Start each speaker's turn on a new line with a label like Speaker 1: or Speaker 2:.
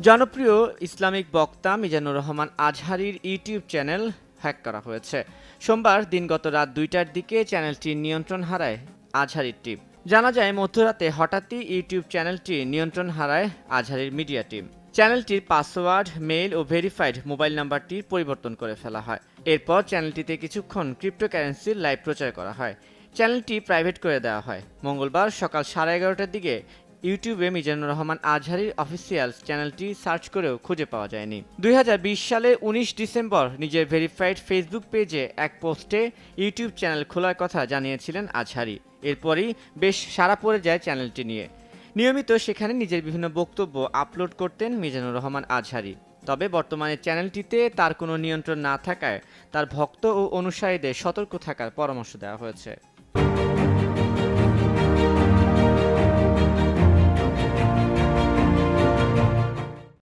Speaker 1: জনপ্রিয় ইসলামিক বক্তা মিজানুর রহমান আজহারীর ইউটিউব চ্যানেল হ্যাক করা হয়েছে। সোমবার দিনগত রাত ২টার দিকে চ্যানেলটির নিয়ন্ত্রণ হারায় আজহারীর টিম। জানা যায় মধ্যরাতে হঠাৎই ইউটিউব চ্যানেলটি নিয়ন্ত্রণ হারায় আজহারীর মিডিয়া টিম। চ্যানেলটির পাসওয়ার্ড, মেইল ও ভেরিফাইড মোবাইল নাম্বারটি পরিবর্তন করে ফেলা হয়। এরপর চ্যানেলটিতে কিছুক্ষণ ক্রিপ্টোকারেন্সির লাইভ প্রচার করা হয়। চ্যানেলটি প্রাইভেট করে দেওয়া হয়। মঙ্গলবার সকাল 11:30টার দিকে ইউটিউবে মিজানুর রহমান আজহারীর অফিসিয়াল চ্যানেলটি সার্চ করেও খুঁজে পাওয়া যায়নি। ২০২০ সালে ১৯ ডিসেম্বর নিজের ভেরিফাইড ফেসবুক পেজে এক পোস্টে ইউটিউব চ্যানেল খোলার কথা জানিয়েছিলেন আজহারী। এরপরই বেশ সাড়া পড়ে যায় চ্যানেলটি নিয়ে। নিয়মিত সেখানে নিজের বিভিন্ন বক্তব্য আপলোড করতেন মিজানুর রহমান আজহারী। তবে বর্তমানে চ্যানেলটিতে তার কোনো নিয়ন্ত্রণ না থাকায় তার ভক্ত ও অনুসারীদের সতর্ক থাকার পরামর্শ দেওয়া হয়েছে।